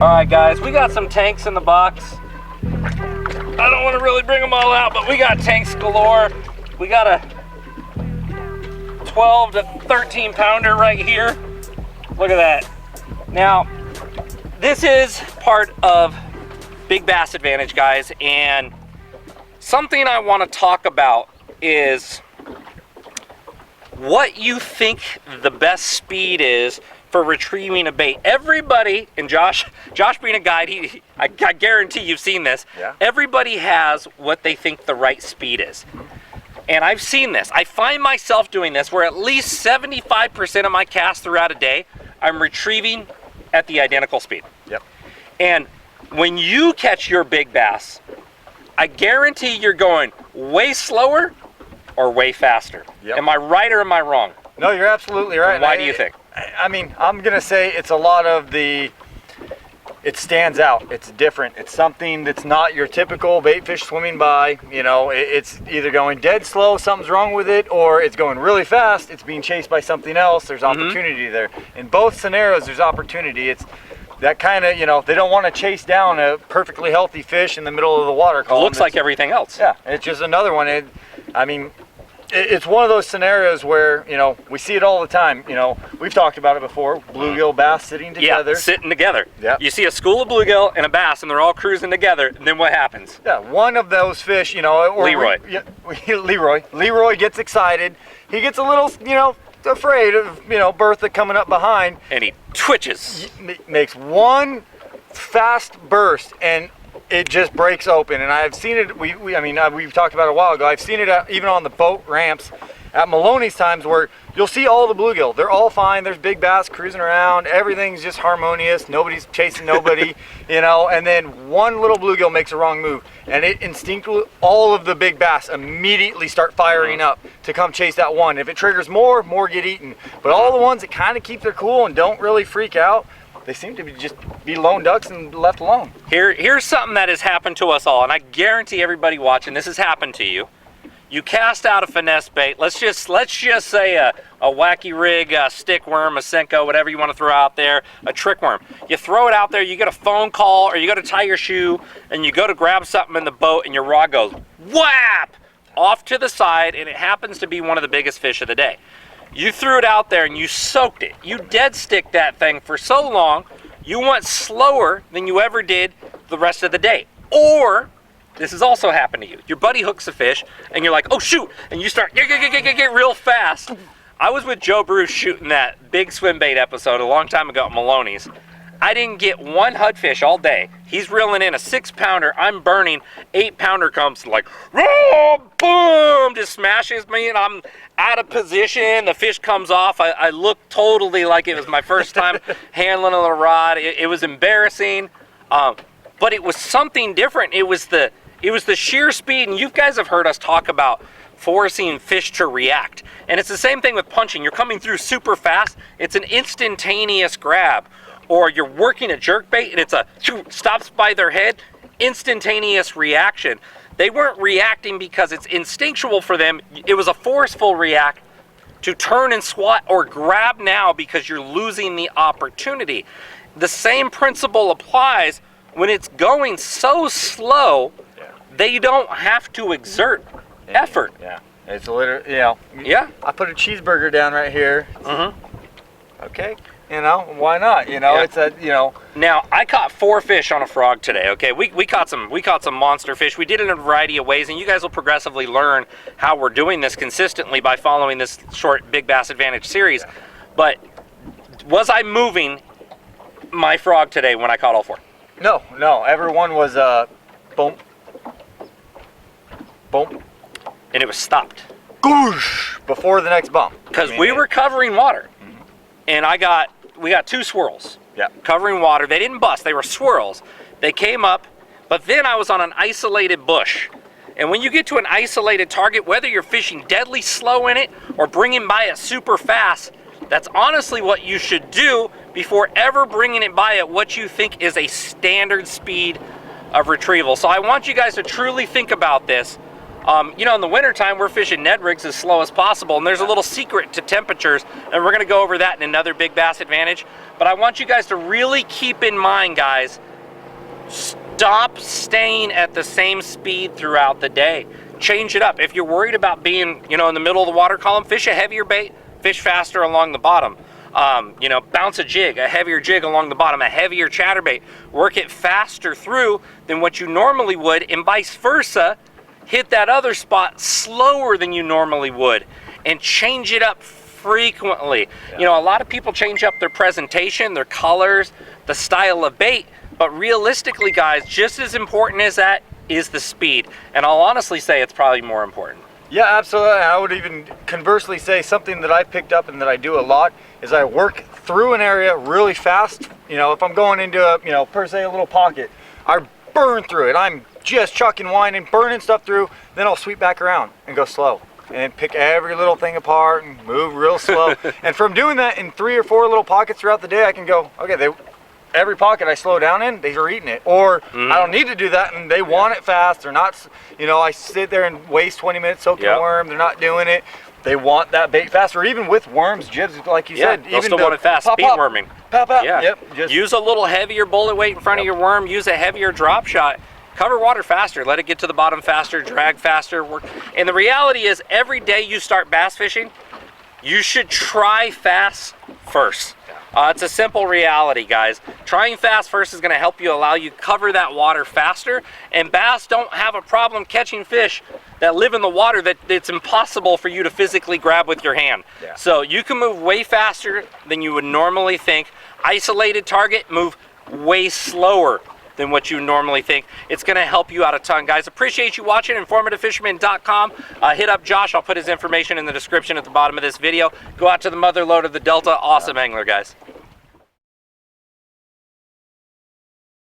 All right, guys, we got some tanks in the box. I don't want to really bring them all out, but we got tanks galore. We got a 12 to 13 pounder right here. Look at that. Now, this is part of Big Bass Advantage, guys, and something I want to talk about is what you think the best speed is for retrieving a bait. Everybody, and Josh being a guide, I guarantee you've seen this. Yeah. Everybody has what they think the right speed is. And I've seen this. I find myself doing this where at least 75% of my casts throughout a day, I'm retrieving at the identical speed. Yep. And when you catch your big bass, I guarantee you're going way slower or way faster. Yep. Am I right or am I wrong? No, you're absolutely right. And why do you think? I mean, I'm gonna say it's a lot of it stands out. It's different. It's something that's not your typical bait fish swimming by. You know, it's either going dead slow, something's wrong with it, or it's going really fast, it's being chased by something else. There's opportunity there. In both scenarios, there's opportunity. It's that kind of, you know, they don't want to chase down a perfectly healthy fish in the middle of the water column. It looks like everything else. Yeah, it's just another one. It's one of those scenarios where, you know, we see it all the time. You know, we've talked about it before. Bluegill, bass sitting together. Yeah, sitting together. Yeah. You see a school of bluegill and a bass, and they're all cruising together. And then what happens? Yeah, one of those fish, you know, or Leroy. Leroy gets excited. He gets a little, you know, afraid of, you know, Bertha coming up behind. And he twitches. Makes one fast burst, and it just breaks open. And I've seen it, we've talked about it a while ago. I've seen it even on the boat ramps at Maloney's times where you'll see all the bluegill. They're all fine. There's big bass cruising around. Everything's just harmonious. Nobody's chasing nobody, you know, and then one little bluegill makes a wrong move and it instinctively, all of the big bass immediately start firing up to come chase that one. If it triggers more get eaten. But all the ones that kind of keep their cool and don't really freak out, they seem to just be lone ducks and left alone. Here's something that has happened to us all, and I guarantee everybody watching this has happened to you. You cast out a finesse bait. Let's just say a wacky rig, a stick worm, a Senko, whatever you want to throw out there, a trick worm. You throw it out there, you get a phone call, or you go to tie your shoe, and you go to grab something in the boat, and your rod goes whap off to the side, and it happens to be one of the biggest fish of the day. You threw it out there and you soaked it. You dead stick that thing for so long, you went slower than you ever did the rest of the day. Or, this has also happened to you. Your buddy hooks a fish and you're like, oh shoot, and you start get real fast. I was with Joe Bruce shooting that big swim bait episode a long time ago at Maloney's. I didn't get one hud fish all day. He's reeling in a 6-pounder. I'm burning. 8-pounder comes like, oh, boom, just smashes me, and I'm out of position. The fish comes off. I look totally like it was my first time handling the rod. It was embarrassing, but it was something different. It was the sheer speed, and you guys have heard us talk about forcing fish to react. And it's the same thing with punching. You're coming through super fast. It's an instantaneous grab. Or you're working a jerkbait and it's stops by their head, instantaneous reaction. They weren't reacting because it's instinctual for them. It was a forceful react to turn and swat or grab now because you're losing the opportunity. The same principle applies when it's going so slow, they don't have to exert effort. Yeah, it's literally, you know. Yeah. I put a cheeseburger down right here. Okay. You know, why not? You know, It's a, you know. Now, I caught 4 fish on a frog today, okay? We caught some monster fish. We did it in a variety of ways, and you guys will progressively learn how we're doing this consistently by following this short Big Bass Advantage series. Yeah. But was I moving my frog today when I caught all 4? No. Everyone was boom, boom. And it was stopped. Goosh! Before the next bump. Because we were covering water. And we got 2 swirls covering water. They didn't bust, they were swirls. They came up, but then I was on an isolated bush. And when you get to an isolated target, whether you're fishing deadly slow in it or bringing by it super fast, that's honestly what you should do before ever bringing it by at what you think is a standard speed of retrieval. So I want you guys to truly think about this. You know, in the wintertime, we're fishing Ned rigs as slow as possible, and there's a little secret to temperatures, and we're gonna go over that in another Big Bass Advantage. But I want you guys to really keep in mind, guys, stop staying at the same speed throughout the day. Change it up. If you're worried about being, you know, in the middle of the water column, fish a heavier bait, fish faster along the bottom. You know, bounce a jig, a heavier jig along the bottom, a heavier chatterbait. Work it faster through than what you normally would, and vice versa. Hit that other spot slower than you normally would, and change it up frequently. You know, a lot of people change up their presentation, their colors, the style of bait, but realistically, guys, just as important as that is the speed. And I'll honestly say it's probably more important. Yeah, absolutely. I would even conversely say something that I picked up and that I do a lot is I work through an area really fast. You know, if I'm going into a, you know, per se a little pocket, I burn through it. I'm just chucking, winding, burning stuff through, then I'll sweep back around and go slow and pick every little thing apart and move real slow. And from doing that in 3 or 4 little pockets throughout the day, I can go, okay, every pocket I slow down in, they are eating it. Or I don't need to do that, and they want it fast. They're not, you know, I sit there and waste 20 minutes soaking a worm. They're not doing it. They want that bait fast. Or even with worms, jibs, like you said. They'll still want it fast, speed worming. Pop out. Yeah. Yep. Use a little heavier bullet weight in front of your worm. Use a heavier drop shot. Cover water faster. Let it get to the bottom faster. Drag faster. And the reality is, every day you start bass fishing, you should try fast first. It's a simple reality, guys. Trying fast first is going to help you allow you cover that water faster. And bass don't have a problem catching fish that live in the water that it's impossible for you to physically grab with your hand. So you can move way faster than you would normally think. Isolated target, move way slower than what you normally think. It's going to help you out a ton, guys. Appreciate you watching. InformativeFisherman.com. Hit up Josh. I'll put his information in the description at the bottom of this video. Go out to the mother lode of the Delta. Awesome angler, guys.